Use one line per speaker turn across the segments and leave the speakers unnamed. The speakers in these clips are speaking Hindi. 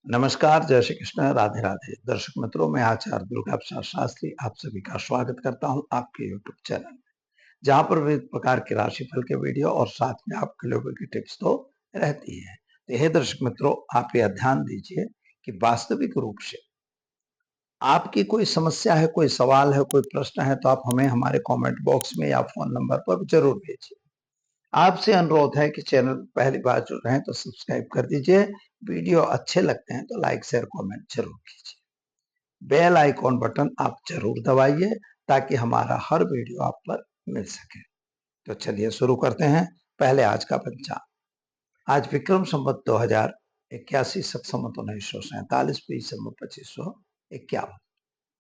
नमस्कार, जय श्री कृष्ण, राधे राधे। दर्शक मित्रों, मैं आचार्य दुर्गा प्रसाद शास्त्री आप सभी का स्वागत करता हूं आपके यूट्यूब चैनल में, जहां पर विभिन्न प्रकार के राशिफल के वीडियो और साथ में आपके लोगों की टिप्स तो रहती है। तो हे दर्शक मित्रों, आप यह ध्यान दीजिए कि वास्तविक रूप से आपकी कोई समस्या है, कोई सवाल है, कोई प्रश्न है, तो आप हमें हमारे कॉमेंट बॉक्स में या फोन नंबर पर जरूर भेजिए। आपसे अनुरोध है कि चैनल पहली बार जुड़ रहे हैं तो सब्सक्राइब कर दीजिए। वीडियो अच्छे लगते हैं तो लाइक शेयर कमेंट जरूर कीजिए। बेल आइकॉन बटन आप जरूर दबाइए ताकि हमारा हर वीडियो आप पर मिल सके। तो चलिए शुरू करते हैं। पहले आज का पंचांग। आज विक्रम संवत 2081 सत्समत 1947 दिसंबर 2551।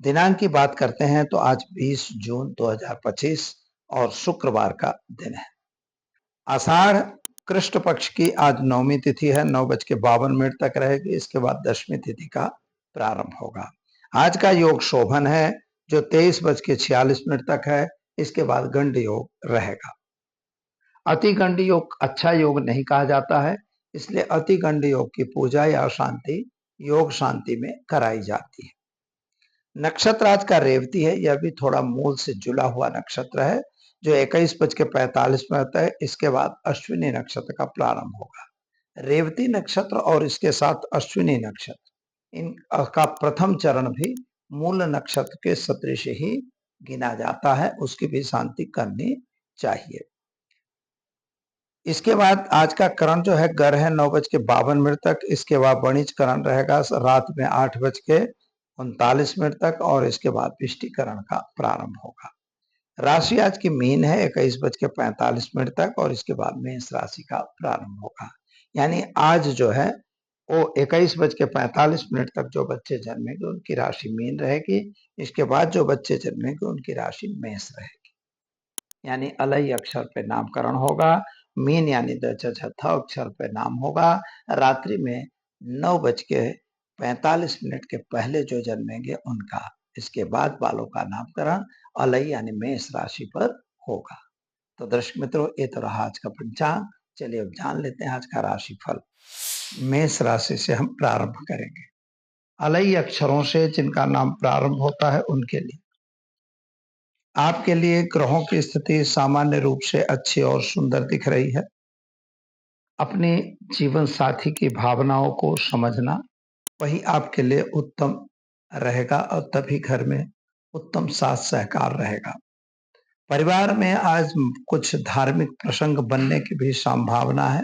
दिनांक की बात करते हैं तो आज 20 जून 2025 और शुक्रवार का दिन है। आषाढ़ कृष्ण पक्ष की आज नवमी तिथि है, 9:52 तक रहेगी। इसके बाद दशमी तिथि का प्रारंभ होगा। आज का योग शोभन है जो 23:46 तक है। इसके बाद गंड योग रहेगा। अति गंड योग अच्छा योग नहीं कहा जाता है, इसलिए अति गंड योग की पूजा या शांति योग शांति में कराई जाती है। नक्षत्र आज का रेवती है, यह भी थोड़ा मूल से जुड़ा हुआ नक्षत्र है जो 21:45 में होता है। इसके बाद अश्विनी नक्षत्र का प्रारंभ होगा। रेवती नक्षत्र और इसके साथ अश्विनी नक्षत्र इनका प्रथम चरण भी मूल नक्षत्र के सदृश ही गिना जाता है, उसकी भी शांति करनी चाहिए। इसके बाद आज का करण जो है गर है 9:52 तक। इसके बाद वणिज करण रहेगा रात में 8:39 तक और इसके बाद विष्टिकरण का प्रारंभ होगा। राशि आज की मीन है 21:45 तक और इसके बाद मेष राशि का प्रारंभ होगा। यानी आज जो है वो 21:45 तक जो बच्चे जन्मेंगे उनकी राशि मीन रहेगी। इसके बाद जो बच्चे जन्मेंगे उनकी राशि मेष रहेगी। यानी अलई अक्षर पे नामकरण होगा। मीन यानी चौथा अक्षर पे नाम होगा। रात्रि में 9:45 के पहले जो जन्मेंगे उनका, इसके बाद वालों का नामकरण अलई यानी मेष राशि पर होगा। तो दर्शक मित्रों, ये तो रहा आज का पंचांग। चलिए अब जान लेते हैं आज का राशिफल। मेष राशि से हम प्रारंभ करेंगे। अलई अक्षरों से जिनका नाम प्रारंभ होता है उनके लिए आपके लिए ग्रहों की स्थिति सामान्य रूप से अच्छी और सुंदर दिख रही है। अपने जीवन साथी की भावनाओं को समझना वही आपके लिए उत्तम रहेगा और तभी घर में उत्तम साथ सहकार रहेगा। परिवार में आज कुछ धार्मिक प्रसंग बनने की भी संभावना है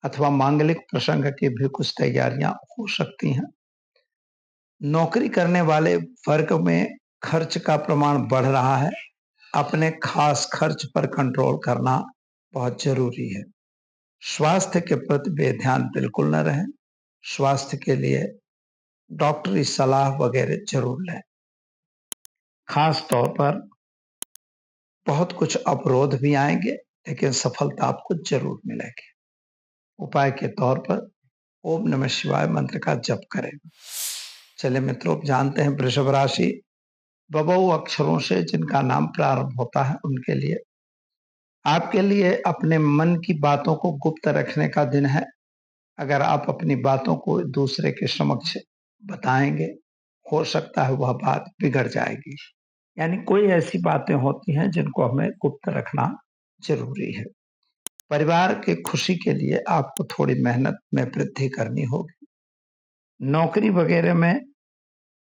अथवा मांगलिक प्रसंग की भी कुछ तैयारियां हो सकती हैं। नौकरी करने वाले वर्ग में खर्च का प्रमाण बढ़ रहा है। अपने खास खर्च पर कंट्रोल करना बहुत जरूरी है। स्वास्थ्य के प्रति बेध्यान बिल्कुल न रहें। स्वास्थ्य के लिए डॉक्टरी सलाह वगैरह जरूर लें। खास तौर पर बहुत कुछ अवरोध भी आएंगे लेकिन सफलता आपको जरूर मिलेगी। उपाय के तौर पर ओम नमः शिवाय मंत्र का जप करें। चलिए मित्रों, जानते हैं वृषभ राशि। बबौ अक्षरों से जिनका नाम प्रारंभ होता है उनके लिए आपके लिए अपने मन की बातों को गुप्त रखने का दिन है। अगर आप अपनी बातों को दूसरे के समक्ष बताएंगे, हो सकता है वह बात बिगड़ जाएगी। यानी कोई ऐसी बातें होती हैं जिनको हमें गुप्त रखना जरूरी है। परिवार की खुशी के लिए आपको थोड़ी मेहनत में वृद्धि करनी होगी। नौकरी वगैरह में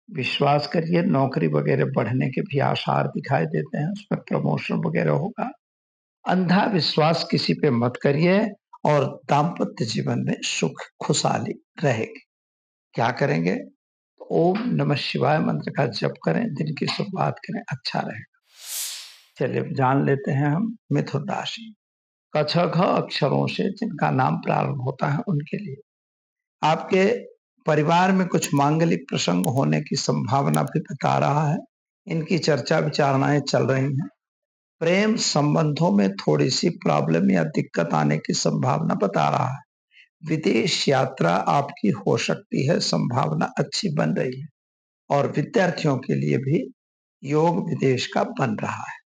विश्वास करिए, नौकरी वगैरह बढ़ने के भी आसार दिखाई देते हैं, उसमें प्रमोशन वगैरह होगा। अंधा विश्वास किसी पे मत करिए और दाम्पत्य जीवन में सुख खुशहाली रहेगी। क्या करेंगे? तो ओम नमः शिवाय मंत्र का जप करें, दिन की शुरुआत करें, अच्छा रहेगा। चलिए जान लेते हैं हम मिथुन राशि। क छ घ अक्षरों से जिनका नाम प्रारंभ होता है उनके लिए आपके परिवार में कुछ मांगलिक प्रसंग होने की संभावना भी बता रहा है। इनकी चर्चा विचारणाएं चल रही हैं। प्रेम संबंधों में थोड़ी सी प्रॉब्लम या दिक्कत आने की संभावना बता रहा है। विदेश यात्रा आपकी हो सकती है, संभावना अच्छी बन रही है और विद्यार्थियों के लिए भी योग विदेश का बन रहा है।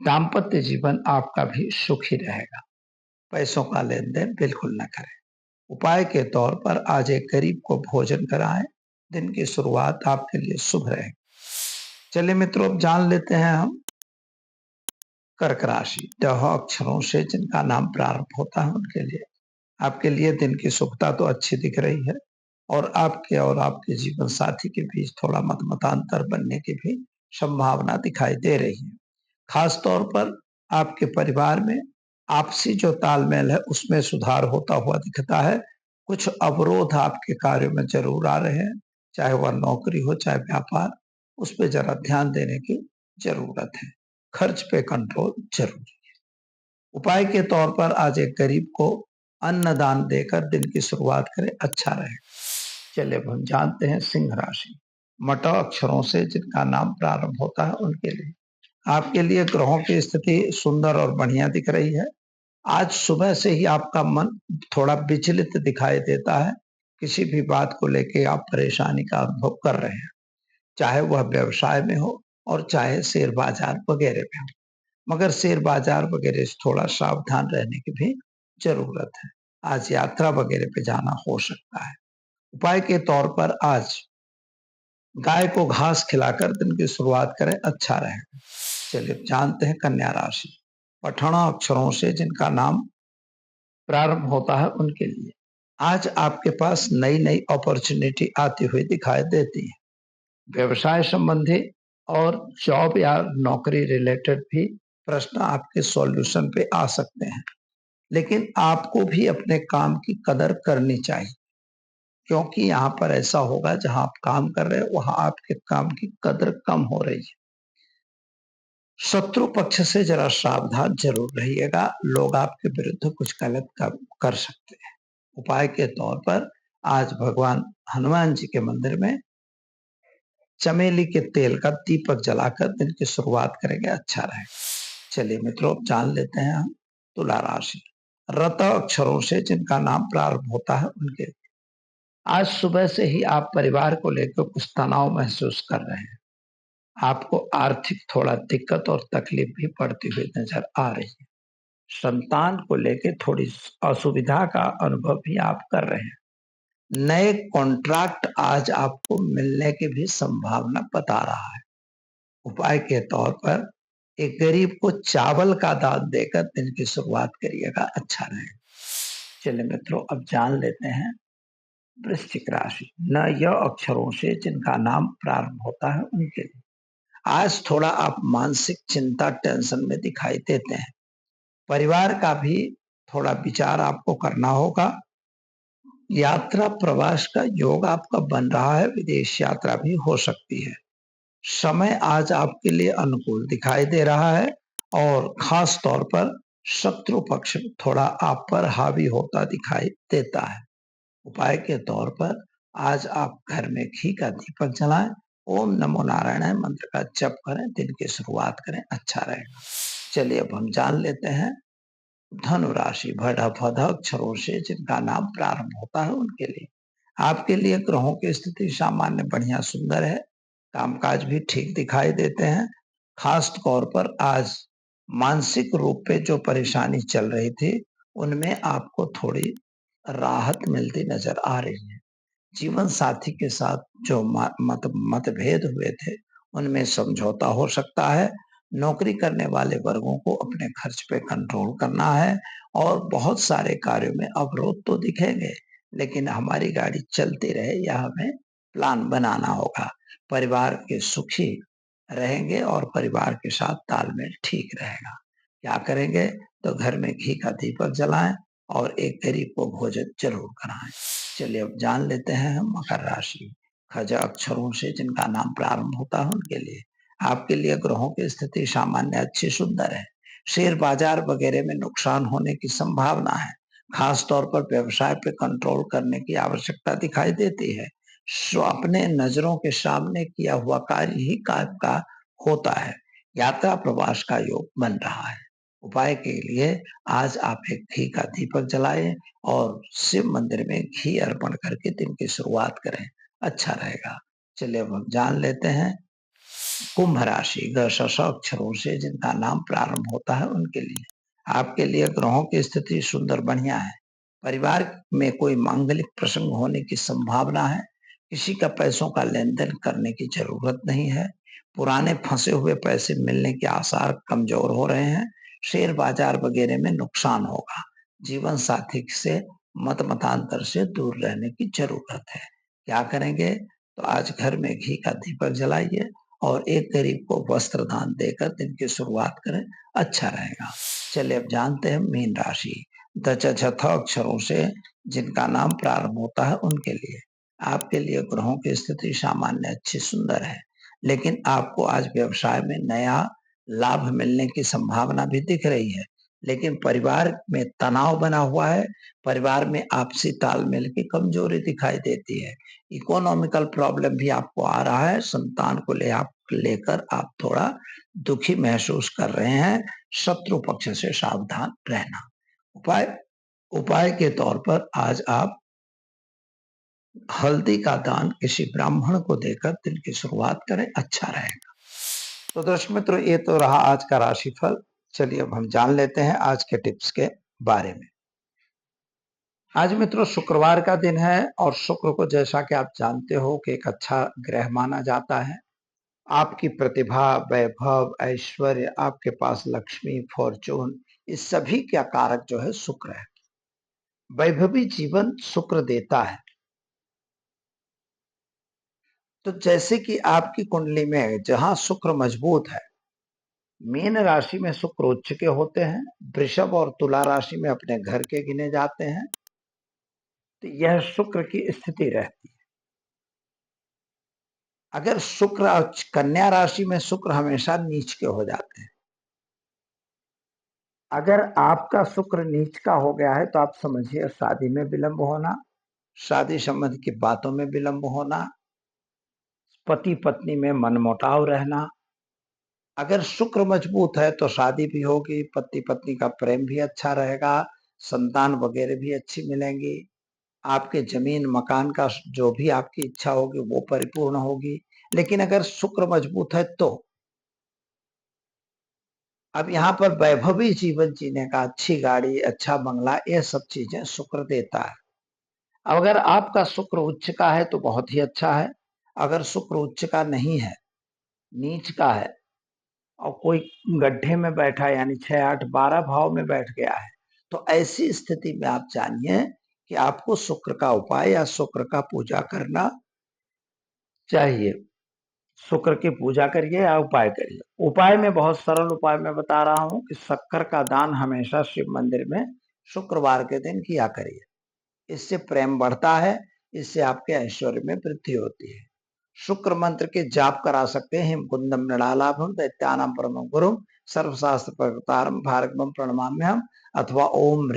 दाम्पत्य जीवन आपका भी सुखी रहेगा। पैसों का लेन देन बिल्कुल न करें। उपाय के तौर पर आज एक गरीब को भोजन कराएं। दिन की शुरुआत आपके लिए शुभ रहेगी। चलिए मित्रों, अब जान लेते हैं हम कर्क राशि। ड अक्षरों से जिनका नाम प्रारंभ होता है उनके लिए आपके लिए दिन की शुभता तो अच्छी दिख रही है, और आपके जीवन साथी के बीच थोड़ा मतमतांतर बनने की भी संभावना दिखाई दे रही है। खास तौर पर आपके परिवार में आपसी जो तालमेल है उसमें सुधार होता हुआ दिखता है। कुछ अवरोध आपके कार्यों में जरूर आ रहे हैं, चाहे वह नौकरी हो चाहे व्यापार, उस पर जरा ध्यान देने की जरूरत है। खर्च पे कंट्रोल जरूरी। उपाय के तौर पर आज एक गरीब को अन्न दान देकर दिन की शुरुआत करें, अच्छा रहेगा। चलिए अब हम जानते हैं सिंह राशि। मट अक्षरों से जिनका नाम प्रारंभ होता है उनके लिए आपके लिए ग्रहों की स्थिति सुंदर और बढ़िया दिख रही है। आज सुबह से ही आपका मन थोड़ा विचलित दिखाई देता है। किसी भी बात को लेके आप परेशानी का अनुभव कर रहे हैं, चाहे वह व्यवसाय में हो और चाहे शेयर बाजार वगैरह में हो। मगर शेयर बाजार वगैरह से थोड़ा सावधान रहने की भी जरूरत है। आज यात्रा वगैरह पे जाना हो सकता है। उपाय के तौर पर आज गाय को घास खिलाकर दिन की शुरुआत करें, अच्छा रहेगा। चलिए जानते हैं कन्या राशि। पठना अक्षरों से जिनका नाम प्रारंभ होता है उनके लिए आज आपके पास नई नई अपॉर्चुनिटी आती हुई दिखाई देती है। व्यवसाय संबंधी और जॉब या नौकरी रिलेटेड भी प्रश्न आपके सॉल्यूशन पे आ सकते हैं, लेकिन आपको भी अपने काम की कदर करनी चाहिए, क्योंकि यहाँ पर ऐसा होगा जहां आप काम कर रहे हैं वहां आपके काम की कदर कम हो रही है। शत्रु पक्ष से जरा सावधान जरूर रहिएगा, लोग आपके विरुद्ध कुछ गलत कर सकते हैं। उपाय के तौर पर आज भगवान हनुमान जी के मंदिर में चमेली के तेल का दीपक जलाकर दिन की शुरुआत करेंगे, अच्छा रहेगा। चलिए मित्रों, जान लेते हैं हम तुला राशि। रत अक्षरों से जिनका नाम प्रारंभ होता है उनके आज सुबह से ही आप परिवार को लेकर कुछ तनाव महसूस कर रहे हैं। आपको आर्थिक थोड़ा दिक्कत और तकलीफ भी पड़ती हुई नजर आ रही है। संतान को लेकर थोड़ी असुविधा का अनुभव भी आप कर रहे हैं। नए कॉन्ट्रैक्ट आज आपको मिलने की भी संभावना बता रहा है। उपाय के तौर पर एक गरीब को चावल का दान देकर दिन की शुरुआत करिएगा, अच्छा रहेगा। चलिए मित्रों, अब जान लेते हैं वृश्चिक राशि। न यह अक्षरों से जिनका नाम प्रारंभ होता है उनके लिए आज थोड़ा आप मानसिक चिंता टेंशन में दिखाई देते हैं। परिवार का भी थोड़ा विचार आपको करना होगा। यात्रा प्रवास का योग आपका बन रहा है, विदेश यात्रा भी हो सकती है। समय आज आपके लिए अनुकूल दिखाई दे रहा है, और खास तौर पर शत्रु पक्ष थोड़ा आप पर हावी होता दिखाई देता है। उपाय के तौर पर आज आप घर में घी का दीपक जलाएं, ओम नमो नारायण मंत्र का जप करें, दिन की शुरुआत करें, अच्छा रहेगा। चलिए अब हम जान लेते हैं धनु राशि। भड़ भद अक्षरों से जिनका नाम प्रारंभ होता है उनके लिए आपके लिए ग्रहों की स्थिति सामान्य बढ़िया सुंदर है। कामकाज भी ठीक दिखाई देते हैं। खास तौर पर आज मानसिक रूप पे जो परेशानी चल रही थी उनमें आपको थोड़ी राहत मिलती नजर आ रही है। जीवन साथी के साथ जो मतभेद हुए थे उनमें समझौता हो सकता है। नौकरी करने वाले वर्गों को अपने खर्च पे कंट्रोल करना है, और बहुत सारे कार्यों में अवरोध तो दिखेंगे, लेकिन हमारी गाड़ी चलती रहे यह हमें प्लान बनाना होगा। परिवार के सुखी रहेंगे और परिवार के साथ तालमेल ठीक रहेगा। क्या करेंगे? तो घर में घी का दीपक जलाएं और एक गरीब को भोजन जरूर कराएं। चलिए अब जान लेते हैं हम मकर राशि। खज अक्षरों से जिनका नाम प्रारंभ होता है उनके लिए आपके लिए ग्रहों की स्थिति सामान्य अच्छी सुंदर है। शेयर बाजार वगैरह में नुकसान होने की संभावना है। खास तौर पर व्यवसाय पे कंट्रोल करने की आवश्यकता दिखाई देती है। सो अपने नजरों के सामने किया हुआ कार्य ही कार्य का होता है। यात्रा प्रवास का योग बन रहा है। उपाय के लिए आज आप एक घी का दीपक जलाएं और शिव मंदिर में घी अर्पण करके दिन की शुरुआत करें, अच्छा रहेगा। चलिए अब हम जान लेते हैं कुंभ राशि। अक्षरों से जिनका नाम प्रारंभ होता है उनके लिए आपके लिए ग्रहों की स्थिति सुंदर बढ़िया है। परिवार में कोई मांगलिक प्रसंग होने की संभावना है। किसी का पैसों का लेन-देन करने की जरूरत नहीं है। पुराने फंसे हुए पैसे मिलने के आसार कमजोर हो रहे हैं। शेयर बाजार वगैरह में नुकसान होगा। जीवन साथी से मतांतर से दूर रहने की जरूरत है। क्या करेंगे? तो आज घर में घी का दीपक जलाइए और एक गरीब को वस्त्र दान देकर दिन की शुरुआत करें, अच्छा रहेगा। चलिए अब जानते हैं मीन राशि। दशरथ अक्षरों से जिनका नाम प्रारंभ होता है उनके लिए। आपके लिए ग्रहों की स्थिति सामान्य अच्छी सुंदर है, लेकिन आपको आज व्यवसाय में नया लाभ मिलने की संभावना भी दिख रही है। लेकिन परिवार में तनाव बना हुआ है। परिवार में आपसी तालमेल की कमजोरी दिखाई देती है। इकोनॉमिकल प्रॉब्लम भी आपको आ रहा है। संतान को लेकर आप थोड़ा दुखी महसूस कर रहे हैं। शत्रु पक्ष से सावधान रहना। उपाय उपाय के तौर पर आज आप हल्दी का दान किसी ब्राह्मण को देकर दिन की शुरुआत करें, अच्छा रहेगा। तो दर्शक मित्रों, ये तो रहा आज का राशिफल। चलिए अब हम जान लेते हैं आज के टिप्स के बारे में। आज मित्रों शुक्रवार का दिन है और शुक्र को जैसा कि आप जानते हो कि एक अच्छा ग्रह माना जाता है। आपकी प्रतिभा, वैभव, ऐश्वर्य, आपके पास लक्ष्मी, फॉर्चून, इस सभी का कारक जो है शुक्र है। वैभवी जीवन शुक्र देता है। तो जैसे कि आपकी कुंडली में जहां शुक्र मजबूत है, मीन राशि में शुक्र उच्च के होते हैं, वृषभ और तुला राशि में अपने घर के गिने जाते हैं, तो यह शुक्र की स्थिति रहती है। अगर शुक्र कन्या राशि में शुक्र हमेशा नीच के हो जाते हैं। अगर आपका शुक्र नीच का हो गया है तो आप समझिए शादी में विलंब होना, शादी संबंध की बातों में विलंब होना, पति पत्नी में मनमुटाव रहना। अगर शुक्र मजबूत है तो शादी भी होगी, पति पत्नी का प्रेम भी अच्छा रहेगा, संतान वगैरह भी अच्छी मिलेंगी। आपके जमीन मकान का जो भी आपकी इच्छा होगी वो परिपूर्ण होगी। लेकिन अगर शुक्र मजबूत है तो अब यहाँ पर वैभवी जीवन जीने का, अच्छी गाड़ी, अच्छा बंगला, ये सब चीजें शुक्र देता है। अगर आपका शुक्र उच्च का है तो बहुत ही अच्छा है। अगर शुक्र उच्च का नहीं है, नीच का है और कोई गड्ढे में बैठा यानी 6, 8, 12 भाव में बैठ गया है, तो ऐसी स्थिति में आप जानिए कि आपको शुक्र का उपाय या शुक्र का पूजा करना चाहिए। शुक्र की पूजा करिए या उपाय करिए। उपाय में बहुत सरल उपाय मैं बता रहा हूं कि शक्कर का दान हमेशा शिव मंदिर में शुक्रवार के दिन किया करिए। इससे प्रेम बढ़ता है, इससे आपके ऐश्वर्य में वृद्धि होती है। शुक्र मंत्र के जाप करा सकते हैं। हिम कुंदम नृणालाभम दैत्यानाम परमं गुरुम सर्वशास्त्र प्रवक्तारम भार्गवम प्रणमाम्यहम्, अथवा ओम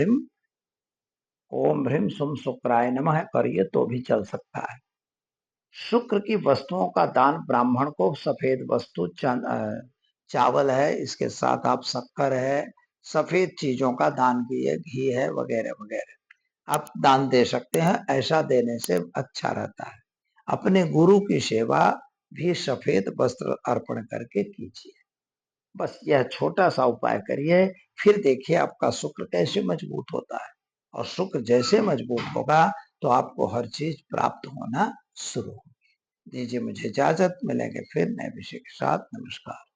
ह्रीम सुम शुक्राय नमः करिए तो भी चल सकता है। शुक्र की वस्तुओं का दान ब्राह्मण को, सफेद वस्तु चावल है, इसके साथ आप शक्कर है, सफेद चीजों का दान कीजिए, घी है वगैरह वगैरह आप दान दे सकते हैं। ऐसा देने से अच्छा रहता है। अपने गुरु की सेवा भी सफेद वस्त्र अर्पण करके कीजिए। बस यह छोटा सा उपाय करिए, फिर देखिए आपका शुक्र कैसे मजबूत होता है। और शुक्र जैसे मजबूत होगा तो आपको हर चीज प्राप्त होना शुरू होगी। दीजिए मुझे इजाजत, मिलेंगे फिर नए विषय के साथ। नमस्कार।